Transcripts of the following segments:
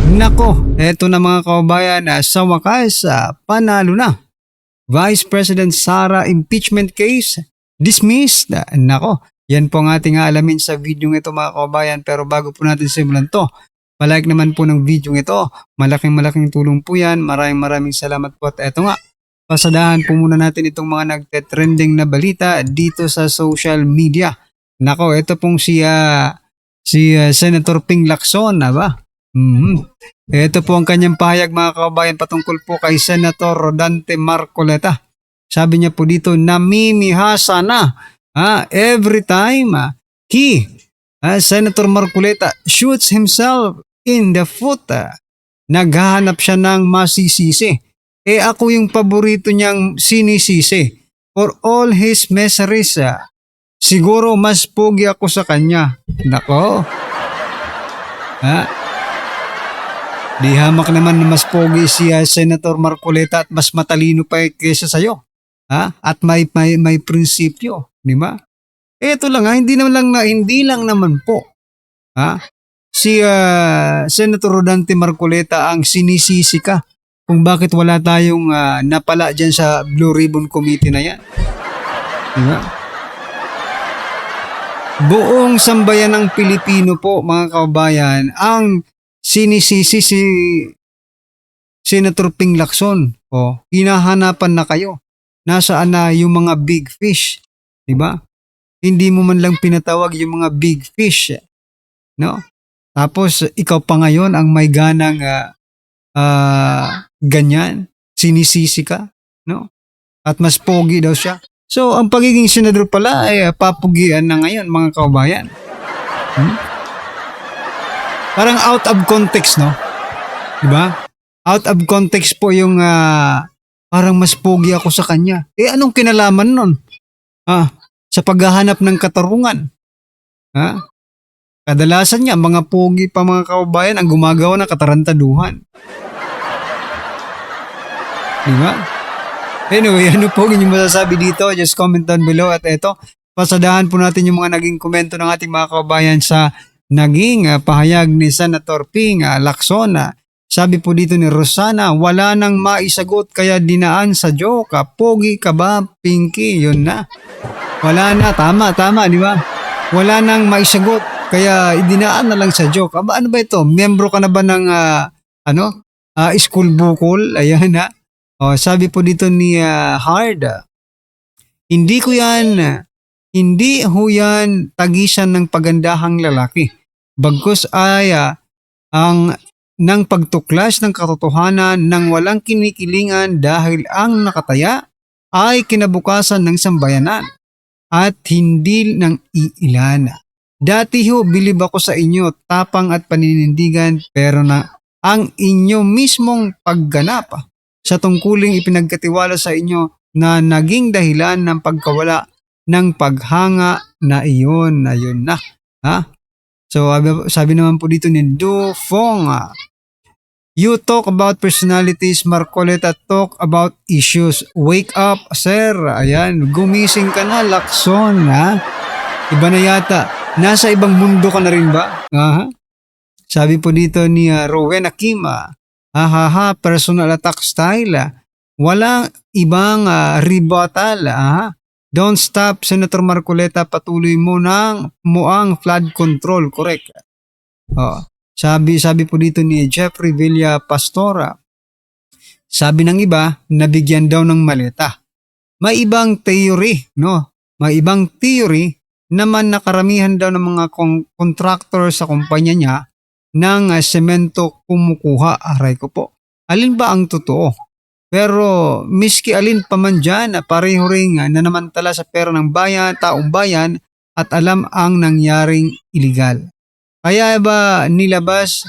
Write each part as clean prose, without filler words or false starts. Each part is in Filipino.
Nako, eto na mga kababayan, sa wakas, panalo na. Vice President Sara impeachment case dismissed. Nako, yan po ang ating aalamin sa video ito mga kababayan. Pero bago po natin simulan to, palike naman po ng video ito. Malaking tulong po yan. Maraming salamat po. At eto nga, pasadahan po muna natin itong mga nagte-trending na balita dito sa social media. Nako, ito pong si Senator Ping Lacson, ba? Ito po ang kanyang pahayag mga kababayan patungkol po kay Senator Rodante Marcoleta. Sabi niya po dito, namimihasa na every time Senator Marcoleta shoots himself in the foot. Naghahanap siya ng masisisi. Ako yung paborito niyang sinisisi. For all his miseries, siguro mas pogi ako sa kanya. Nako. Di hamak naman na mas pogi si Senator Marcoleta at mas matalino pa kaysa sa'yo. At may prinsipyo, di ba? Ito lang hindi lang naman po. Si Senator Rodante Marcoleta ang sinisisi ka kung bakit wala tayong napala dyan sa Blue Ribbon Committee na yan. Di ba? Buong sambayan ng Pilipino po mga kababayan ang sinisisi si Senator Ping Lacson. Hinahanapan na kayo. Nasaan na yung mga big fish? Diba? Hindi mo man lang pinatawag yung mga big fish. No? Tapos ikaw pa ngayon ang may ganang ganyan. Sinisisi ka. No? At mas pogi daw siya. So ang pagiging senador pala ay papugian na ngayon mga kababayan. Parang out of context, no? Diba? Out of context po yung parang mas pogi ako sa kanya. Anong kinalaman nun? Sa paghahanap ng katarungan. Kadalasan niya, mga pogi pa mga kababayan ang gumagawa ng katarantaduhan. Diba? Anyway, ano po inyong masasabi dito? Just comment down below. At eto, pasadahan po natin yung mga naging komento ng ating mga kababayan sa naging pahayag ni Senator Ping Lacson. Sabi po dito ni Rosana, wala nang maisagot kaya dinaan sa joke. Pogi ka ba, Pinky? Yun na. Wala na, tama, di ba? Wala nang maisagot kaya idinaan na lang sa joke. Ano ba ito? Membro ka na ba ng school bukol? Ayan na. Sabi po dito ni Hard, hindi ho yan tagisan ng pagandahang lalaki. Bagkus ay ang ng pagtuklas ng katotohanan ng walang kinikilingan dahil ang nakataya ay kinabukasan ng sambayanan at hindi ng iilan. Dati ho bilib ako sa inyo, tapang at paninindigan, pero na ang inyo mismong pagganap sa tungkuling ipinagkatiwala sa inyo na naging dahilan ng pagkawala ng paghanga na iyon. Ayun na. So, sabi naman po dito ni Du Fong, you talk about personalities, Marcoleta talk about issues. Wake up, sir. Ayan, gumising ka na, Lacson. Iba na yata. Nasa ibang mundo ka na rin ba? Sabi po dito ni Rowena Kim, personal attack style. Walang ibang rebuttal. Don't stop, Senator Marcoleta. Patuloy mo ang flood control. Correct. Sabi po dito ni Jeffrey Villa Pastora. Sabi ng iba, nabigyan daw ng maleta. May ibang theory, no? May ibang theory naman na karamihan daw ng mga contractor sa kumpanya niya ng semento kumukuha. Aray ko po. Alin ba ang totoo? Pero miski alin pa man dyan, pareho ring nanamantala sa pera ng bayan, taong bayan at alam ang nangyaring iligal. Kaya ba nilabas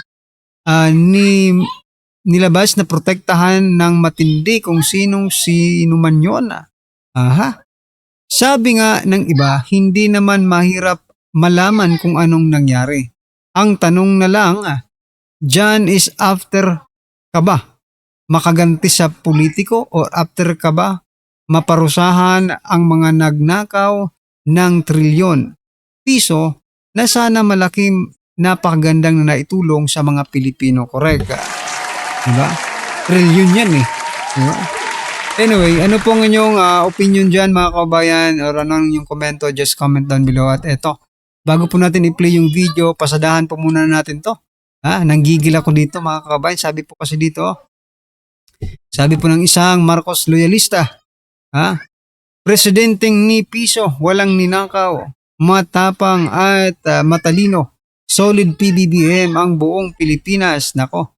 na protektahan ng matindi kung sino man yun? Sabi nga ng iba, hindi naman mahirap malaman kung anong nangyari. Ang tanong na lang, dyan is after ka ba makaganti sa politiko o after ka ba maparusahan ang mga nagnakaw ng trilyon piso na sana malaking napakagandang na naitulong sa mga Pilipino. Correct. Diba? Trillion yan eh. Diba? Anyway, ano po ang inyong opinion dyan mga kabayan or anong yung komento, just comment down below. At eto, bago po natin i-play yung video, pasadahan po muna natin to. Nanggigil ako dito mga kabayan. Sabi po kasi dito, sabi po ng isang Marcos loyalista, presidenteng ni piso, walang ninakaw, matapang at matalino, solid PBBM ang buong Pilipinas. Nako,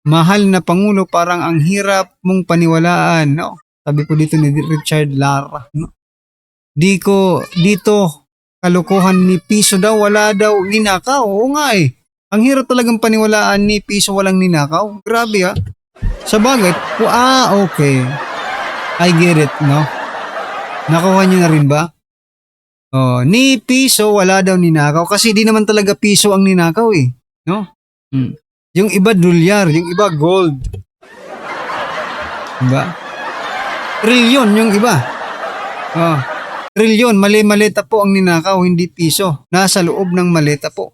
mahal na Pangulo, parang ang hirap mong paniwalaan, no? Sabi po dito ni Richard Lara, no? Dito, kalokohan ni piso daw, wala daw ninakaw. Oo nga eh. Ang hirap talagang paniwalaan ni piso walang ninakaw. Grabe Sa bagay, okay. I get it, no? Nakuha niyo na rin ba? Ni piso wala daw ninakaw kasi di naman talaga piso ang ninakaw eh, no? Yung iba dolyar, yung iba gold. Diba? Trilyon yung iba. Trilyon, maleta po ang ninakaw, hindi piso. Nasa loob ng maleta po.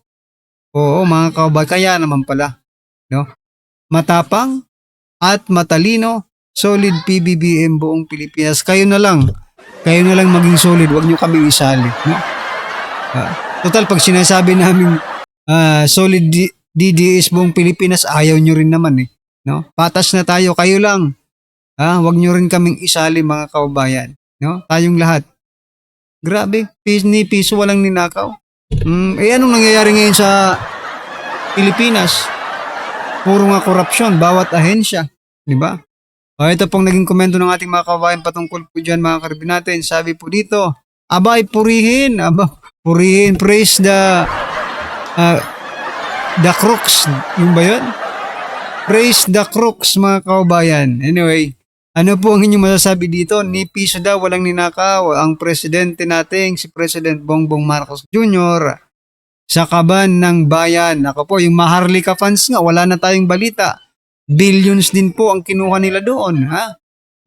Oo, mga kababayan, kaya naman pala, no? Matapang at matalino, solid PBBM buong Pilipinas. Kayo na lang maging solid, wag nyo kami isali, no? Total, pag sinasabi namin solid DDS buong Pilipinas, ayaw nyo rin naman eh, no? Patas na tayo, kayo lang. Wag nyo rin kaming isali mga kababayan, no? Tayong lahat. Grabe, ni piso walang ninakaw. Anong nangyayari ngayon sa Pilipinas? Puro nga korupsyon, bawat ahensya, di ba? Ito pong naging komento ng ating mga kababayan patungkol po dyan mga karibin natin. Sabi po dito, purihin, praise the crooks. Yung ba yun? Praise the crooks mga kababayan. Anyway, ano po ang inyong masasabi dito? Ni piso daw walang ninakaw ang presidente nating si President Bongbong Marcos Jr. sa kaban ng bayan. Ako po, yung Maharlika fans nga, wala na tayong balita. Billions din po ang kinuha nila doon.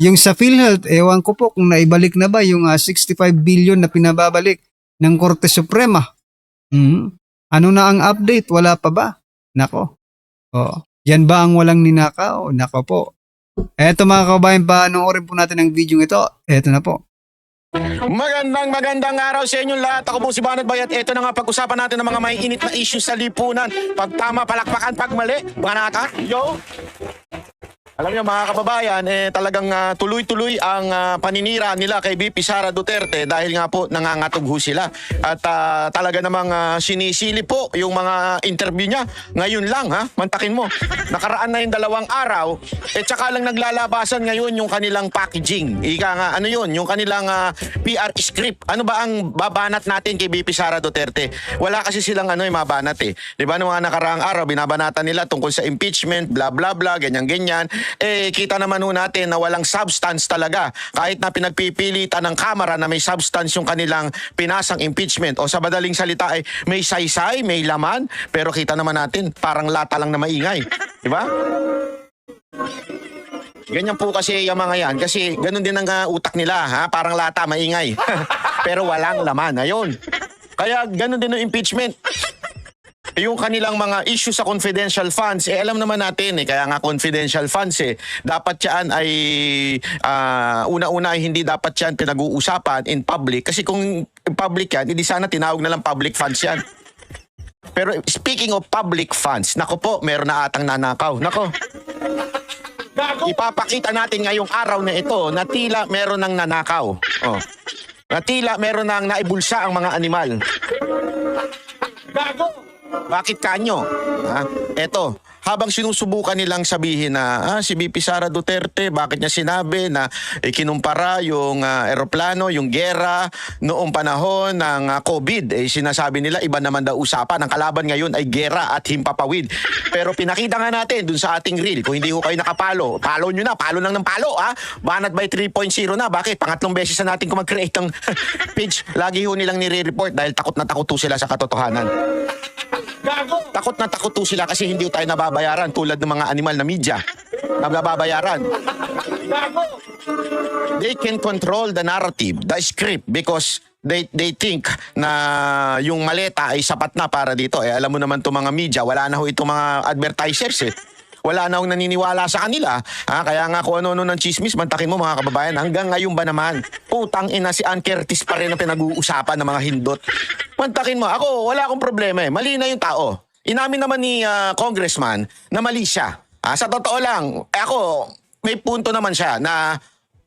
Yung sa PhilHealth, ewan ko po kung naibalik na ba yung 65 billion na pinababalik ng Korte Suprema. Ano na ang update? Wala pa ba? Nako. Yan ba ang walang ninakaw? Nako po. Eto mga kababayan, panoorin po natin ang video ito. Eto na po. Magandang araw sa inyong lahat. Ako po si Banat Bayat. Ito na nga pag-usapan natin ng mga may init na issues sa lipunan. Pag tama, palakpakan. Pag mali, banata. Yo! Alam niyo mga kababayan, talagang tuloy-tuloy ang paninira nila kay VP Sara Duterte dahil nga po nangangatog ho sila. At talaga namang sinisili po yung mga interview niya. Ngayon lang mantakin mo. Nakaraan na yung 2 araw, tsaka lang naglalabasan ngayon yung kanilang packaging. Ika nga, ano yun? Yung kanilang PR script. Ano ba ang babanat natin kay VP Sara Duterte? Wala kasi silang mabanat eh. Di ba, noong mga nakaraang araw, binabanatan nila tungkol sa impeachment, bla bla bla, ganyan-ganyan. Kita naman ho natin na walang substance talaga. Kahit na pinagpipilitan ng Kamara na may substance yung kanilang pinasang impeachment. O sa madaling salita ay may saysay, may laman, pero kita naman natin parang lata lang na maingay. Diba? Ganyan po kasi yung mga yan. Kasi ganun din ang utak nila. Parang lata, maingay. Pero walang laman. Ayun. Kaya ganun din ang impeachment. Yung kanilang mga issue sa confidential funds, alam naman natin kaya nga confidential funds dapat yan ay una-una ay hindi dapat yan pinag-uusapan in public kasi kung in public yan, hindi sana tinawag na lang public funds yan. Pero speaking of public funds, nako po, meron na atang nanakaw. Nako. Ipapakita natin ngayong araw na ito na tila meron ng nanakaw. Na tila meron ng naibulsa ang mga animal. Gago! Bakit kanyo? Eto, habang sinusubukan nilang sabihin na si VP Sara Duterte, bakit niya sinabi na kinumpara yung eroplano, yung gera noong panahon ng COVID. Sinasabi nila iba naman daw usapan. Ang kalaban ngayon ay gera at himpapawid. Pero pinakita nga natin dun sa ating reel. Kung hindi ko kayo nakapalo, follow nyo na. Palo lang ng palo. Banat by 3.0 na. Bakit? Pangatlong beses na natin kung mag-create ng page. Lagi ho nilang nire-report dahil takot na takot sila sa katotohanan. Takot na takot sila kasi hindi tayo nababayaran tulad ng mga animal na media. na nababayaran. They can control the narrative, the script, because they think na yung maleta ay sapat na para dito. Eh, alam mo naman itong mga media, wala na ho itong mga advertisers eh. Wala na akong naniniwala sa kanila. Kaya nga kung ano-ano ng chismis, mantakin mo mga kababayan. Hanggang ngayon ba naman, putang ina si Ann Curtis pa rin ang pinag-uusapan ng mga hindot. Mantakin mo. Ako, wala akong problema eh. Mali na yung tao. Inamin naman ni congressman na mali siya. Sa totoo lang, ako, may punto naman siya na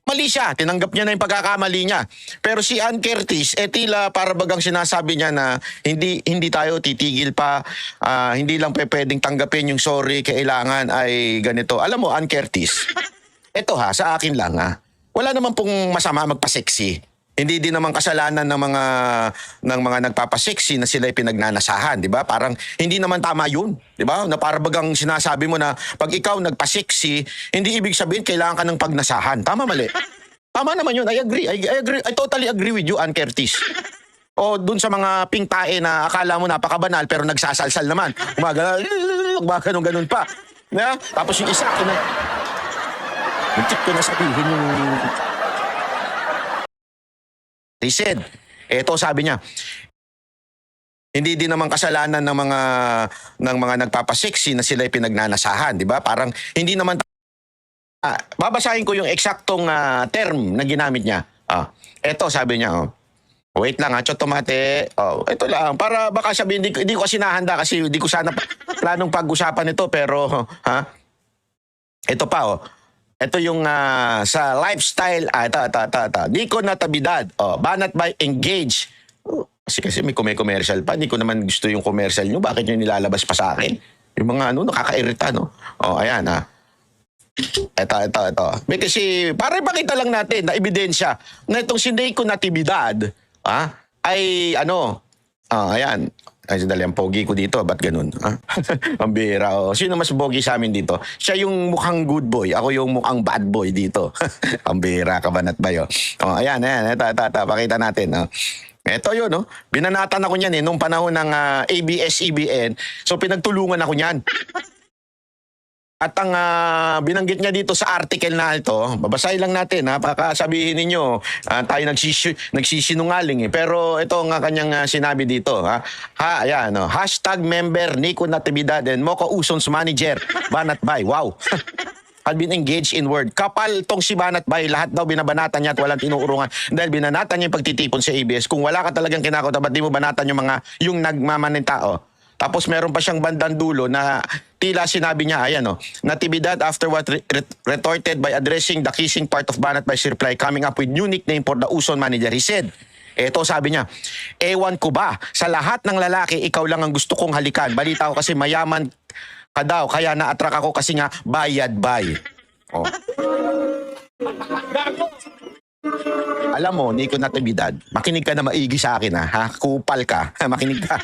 mali siya. Tinanggap niya na yung pagkakamali niya. Pero si Ann Curtis, tila para bagang sinasabi niya na hindi tayo titigil pa. Hindi lang pwedeng tanggapin yung sorry, kailangan ay ganito. Alam mo, Ann Curtis, eto sa akin lang wala naman pong masama magpa-sexy. Hindi din naman kasalanan ng mga nagpapasexy na sila'y pinagnanasahan, di ba? Parang hindi naman tama yun, di ba? Na para bagang sinasabi mo na pag ikaw nagpasexy, hindi ibig sabihin kailangan ka ng pagnasahan. Tama, mali? Tama naman yun. I agree. I agree. I totally agree with you, Ann Curtis. O dun sa mga pingtae na akala mo napakabanal pero nagsasalsal naman. Ganun pa. Yeah? Tapos yung isa, muntik ko na sabihin yung he said, eto sabi niya, hindi din naman kasalanan ng mga nagpapasexy na sila'y pinagnanasahan, di ba? Parang hindi naman babasahin ko yung eksaktong term na ginamit niya. Eto sabi niya, wait lang chotomate. Ito lang para baka sabihin hindi ko kasi nahanda kasi hindi ko sana planong pag-usapan ito pero ito pa ito yung sa lifestyle. Ito. Di ko natabidad. Banat by engage. Kasi may commercial pa. Hindi ko naman gusto yung commercial nyo. Bakit nyo nilalabas pa sa akin? Yung mga nakakairita, no? Ayan, Ito. May kasi, para ipakita lang natin na ebidensya na itong si Nico Natividad, ay ayan. Ay, sandali, ang pogi ko dito. Ba't ganun? Ang bira. Sino mas pogi sa amin dito? Siya yung mukhang good boy. Ako yung mukhang bad boy dito. Ang bira, kabanat ba yun? Ayan. Ito. Pakita natin. Ito yun, binanatan ako niyan nung panahon ng ABS-CBN. So, pinagtulungan ako niyan. At ang binanggit niya dito sa article na ito, babasahin lang natin baka sabihin ninyo tayo nagsisinungaling Pero ito ang kanyang sinabi dito. Ayan, hashtag member Nico Natividad and Moco Uson's manager, Banat Bay. Wow. Had been engaged in word. Kapal tong si Banat Bay, lahat daw binabanatan niya at walang tinuurungan dahil binanatan niya yung pagtitipon sa ABS. Kung wala ka talagang kinakota, ba't di mo banatan yung nagmamaning tao? Tapos meron pa siyang bandang dulo na tila sinabi niya, Natividad afterward retorted by addressing the kissing part of Banat Bay's reply, coming up with new nickname for the Uson manager. He said, eto sabi niya, ewan ko ba, sa lahat ng lalaki, ikaw lang ang gusto kong halikan. Balita ko kasi mayaman ka daw, kaya na-attract ako kasi nga bayad bay. Alam mo, Nico Natividad, makinig ka na maigi sa akin kupal ka, makinig ka.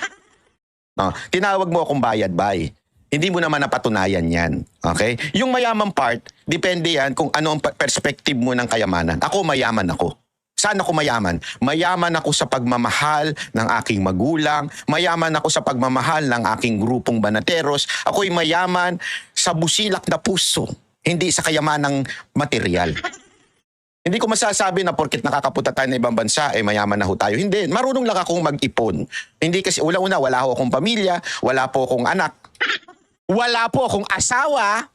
Tinawag mo akong bayad bay. Hindi mo naman napatunayan yan. Okay? Yung mayaman part, depende yan kung ano ang perspective mo ng kayamanan. Ako, mayaman ako. Saan ako mayaman? Mayaman ako sa pagmamahal ng aking magulang. Mayaman ako sa pagmamahal ng aking grupong banateros. Ako'y mayaman sa busilak na puso. Hindi sa kayamanang material. Hindi ko masasabi na porket nakakapunta tayo ng ibang bansa, mayaman na ho tayo. Hindi, marunong lang akong mag-ipon. Hindi kasi, una-una, wala ho akong pamilya, wala po akong anak, wala po akong asawa.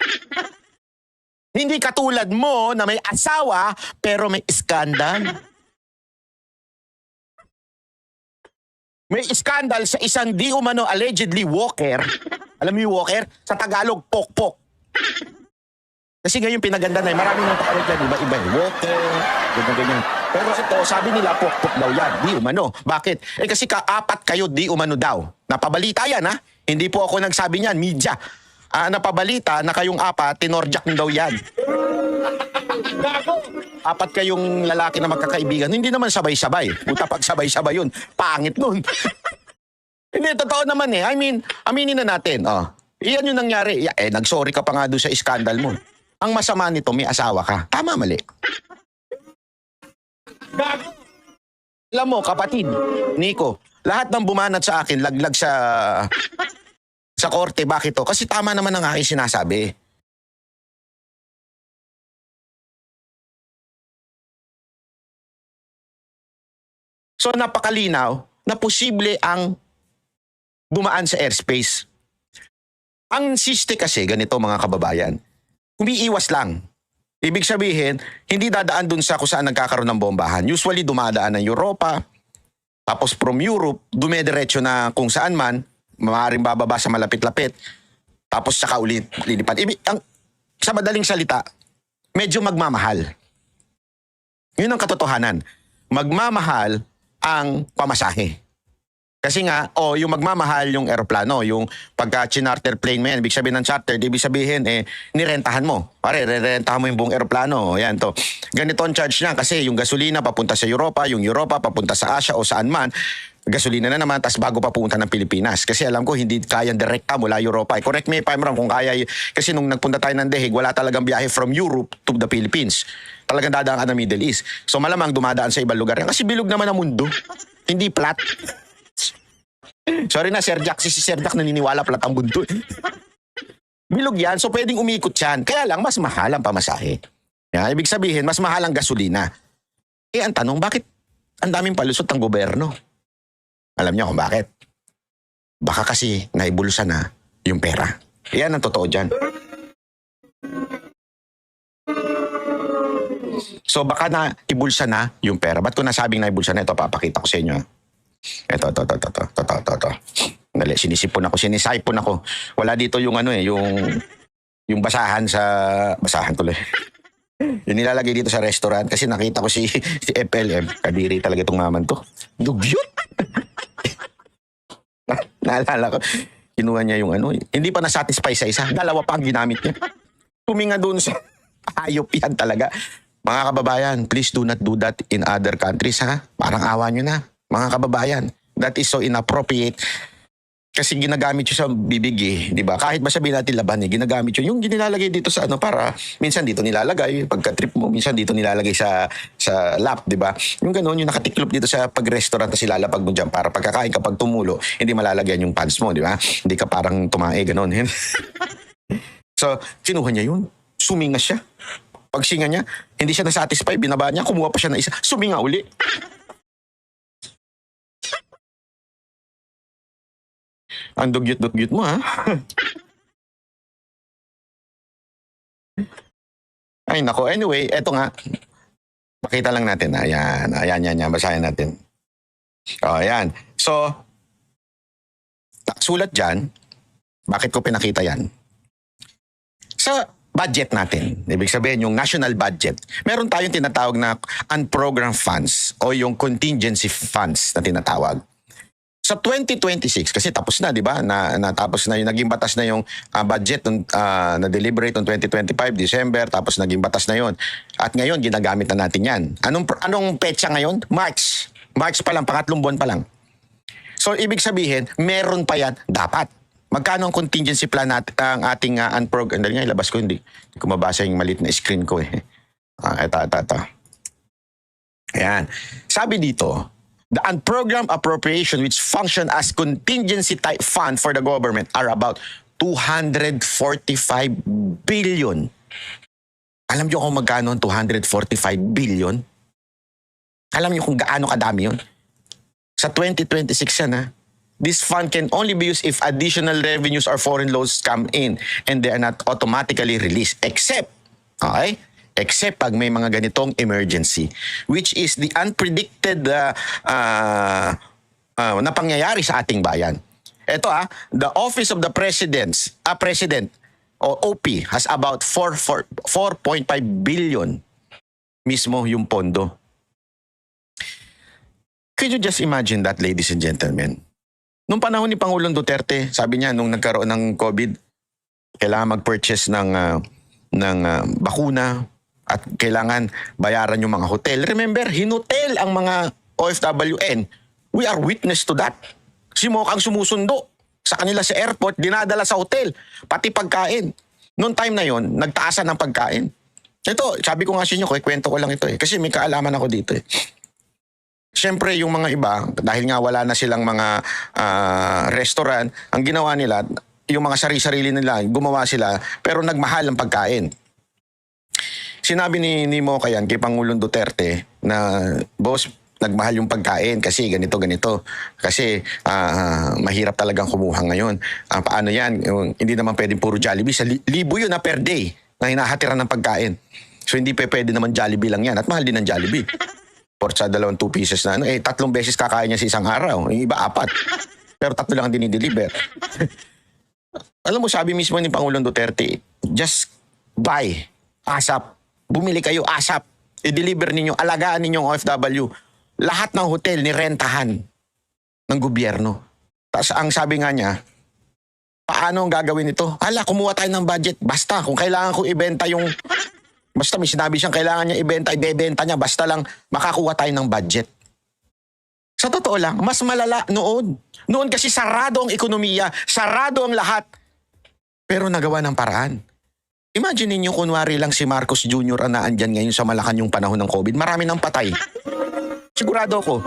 Hindi katulad mo na may asawa, pero may iskandal. May iskandal sa isang di umano allegedly walker. Alam mo yung walker? Sa Tagalog, pokpok. Kasi ngayon pinaganda na maraming nang tawag yan, iba-iba walker, ganyan. Pero ito, sabi nila, pokpok daw yan, di umano. Bakit? Kasi kaapat kayo, di umano daw. Napabalita yan, Hindi po ako nagsabi niyan, media. Napabalita na kayong apat, tinorjak daw yan. Apat kayong lalaki na magkakaibigan, hindi naman sabay-sabay. Puta pag sabay-sabay yun, pangit nun. Hindi, totoo naman I mean, aminin na natin, Iyan yung nangyari. Nag-sorry ka pa nga doon sa iskandal mo. Ang masama nito, may asawa ka. Tama, mali. Alam mo, kapatid, Nico, lahat ng bumanat sa akin, laglag sa korte. Bakit to? Kasi tama naman ang aking sinasabi. So napakalinaw na posible ang dumaan sa airspace. Ang siste kasi, ganito mga kababayan, umiiwas lang. Ibig sabihin, hindi dadaan dun sa kung saan nagkakaroon ng bombahan. Usually dumadaan ng Europa, tapos from Europe, dumediretso na kung saan man, maaaring bababa sa malapit-lapit, tapos saka ulit lilipad. Sa madaling salita, medyo magmamahal. Yun ang katotohanan. Magmamahal ang pamasahe. Kasi nga, yung magmamahal yung eroplano, yung pagka-charter plane mo yan, ibig sabihin ng charter, ibig sabihin, nirentahan mo. Pare, rerentahan mo yung buong eroplano. Yan to. Ganito ang charge niya kasi yung gasolina papunta sa Europa, yung Europa papunta sa Asia o saan man, gasolina na naman, tas bago papunta ng Pilipinas. Kasi alam ko, hindi kayang direkta mula Europa. Correct me if I'm wrong, kung kaya, kasi nung nagpunta tayo ng Deheg, wala talagang biyahe from Europe to the Philippines. Talagang dadaan ka ng Middle East. So malamang dumadaan sa ibang lugar. Kasi bilog naman ang mundo. Hindi flat. Sorry na, Sir Jack. Si Sir Jack naniniwala pala ang mundo. Bilog yan, so pwedeng umikot yan. Kaya lang, mas mahal ang pamasahe. Yan, ibig sabihin, mas mahal ang gasolina. Ang tanong, bakit ang daming palusot ng gobyerno? Alam niyo kung bakit? Baka kasi naibulsa na yung pera. Yan ang totoo dyan. So baka na ibulsa na yung pera. Ba't ko nasabing naibulsa na? Ito, papakita ko sa inyo. Ito. Dali, sinisipon ako. Wala dito yung yung basahan tuloy. Yung nilalagay dito sa restaurant kasi nakita ko si FLM. Kadiri talaga itong maman to. Dugyot! Naalala ko. Kinuha niya yung hindi pa nasatisfy sa isa. Dalawa pa ang ginamit niya. Tuminga doon sa hayop yan talaga. Mga kababayan, please do not do that in other countries, ha? Parang awa nyo na. Mga kababayan, that is so inappropriate. Kasi ginagamit yun sa bibig, di ba? Kahit ba sabihin natin laban, ginagamit yun. Yung ginilalagay dito sa para minsan dito nilalagay, pagka-trip mo, minsan dito nilalagay sa lap, di ba? Yung gano'n, yung nakatiklop dito sa pag-restaurant na silalapag mo dyan para pagkakain kapag tumulo, hindi malalagyan yung pants mo, di ba? Hindi ka parang tumae, gano'n. So, kinuha niya yun. Suminga siya. Pagsinga niya, hindi siya nasatisfy, binaba niya, kumuha pa siya ng isa, suminga uli. Ang dugyot-dugyot mo, ha? Ay, nako. Anyway, eto nga. Pakita lang natin. Ayan. Basahin natin. Ayan. So, sulat dyan. Bakit ko pinakita yan? Sa budget natin, ibig sabihin yung national budget, meron tayong tinatawag na unprogrammed funds o yung contingency funds na tinatawag. Sa 2026, kasi tapos na, di ba? Natapos na yung, naging batas na yung budget na-deliberate on 2025, December, tapos naging batas na yon. At ngayon, ginagamit na natin yan. Anong petsa ngayon? March. March pa lang, pangatlong buwan pa lang. So, ibig sabihin, meron pa yan, dapat. Magkano ang contingency plan ang ating unprogrammed? Andali nga, ilabas ko, hindi ko mabasa yung maliit na screen ko eh. Ito. Ayan. Sabi dito, the unprogrammed appropriation which function as contingency type fund for the government are about 245 billion. Alam niyo kung magkano ang 245 billion? Alam niyo kung gaano kadami yun? Sa 2026 yan, ha? This fund can only be used if additional revenues or foreign loans come in and they are not automatically released except pag may mga ganitong emergency, which is the unpredicted na pangyayari sa ating bayan. Ito the Office of the President o OP has about 4.5 billion mismo yung pondo. Could you just imagine that, ladies and gentlemen? Nung panahon ni Pangulong Duterte, sabi niya nung nagkaroon ng COVID, kailangan mag-purchase ng bakuna, at kailangan bayaran yung mga hotel. Remember, hinutel ang mga OFWN. We are witness to that. Si Mokang sumusundo sa kanila sa airport, dinadala sa hotel, pati pagkain. Noong time na yon, nagtaasan ng pagkain. Ito, sabi ko nga sa inyo, kwento ko lang ito kasi may kaalaman ako dito Siyempre, yung mga iba, dahil nga wala na silang mga restaurant, ang ginawa nila, yung mga sarili-sarili nila, gumawa sila, pero nagmahal ang pagkain. Sinabi ni Mo kay Pangulong Duterte na, boss, nagmahal yung pagkain kasi ganito. Kasi mahirap talagang kumuha ngayon. Paano yan? Hindi naman pwedeng puro Jollibee. Libo yun per day na hinahatiran ng pagkain. So hindi pwede naman Jollibee lang yan. At mahal din ng Jollibee. Or sa 2 pieces na 3 beses kakain niya sa isang araw. Yung iba 4. Pero 3 lang ang dinideliver. Alam mo, sabi mismo ni Pangulong Duterte, just buy. ASAP. Bumili kayo ASAP. I-deliver ninyo, alagaan ninyong OFW. Lahat ng hotel nirentahan ng gobyerno. Tapos ang sabi nga niya, paano ang gagawin ito? Kumuha tayo ng budget. Basta, kung kailangan ko ibenta yung... Basta may sinabi siyang kailangan niya ibenta niya. Basta lang makakuha tayo ng budget. Sa totoo lang, mas malala noon. Noon kasi sarado ang ekonomiya, sarado ang lahat. Pero nagawa ng paraan. Imagine ninyo kunwari lang si Marcos Jr. ang naandyan ngayon sa Malacanang yung panahon ng COVID. Marami nang patay. Sigurado ako.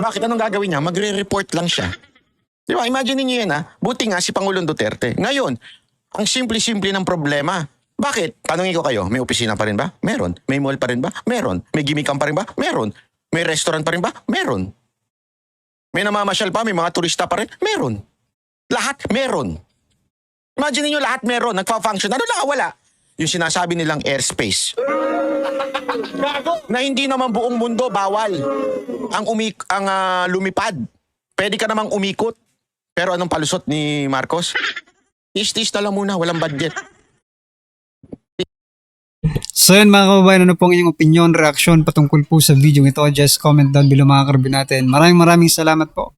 Bakit? Anong gagawin niya? Magre-report lang siya. Di ba? Imagine ninyo yan Buti nga si Pangulong Duterte. Ngayon, ang simple-simple ng problema. Bakit? Tanungin ko kayo, may opisina pa rin ba? Meron. May mall pa rin ba? Meron. May gimikan pa rin ba? Meron. May restaurant pa rin ba? Meron. May namamasyal pa? May mga turista pa rin? Meron. Lahat meron. Imagine niyo lahat meron. Nagpa-function. Ano lang wala? Yung sinasabi nilang airspace. Na hindi naman buong mundo bawal ang lumipad. Pwede ka namang umikot. Pero anong palusot ni Marcos? Tis-tis na lang muna, walang budget. So yun mga kababayan, ano pong inyong opinion, reaksyon patungkol po sa video ito? Just comment down below mga karbi natin. Maraming salamat po.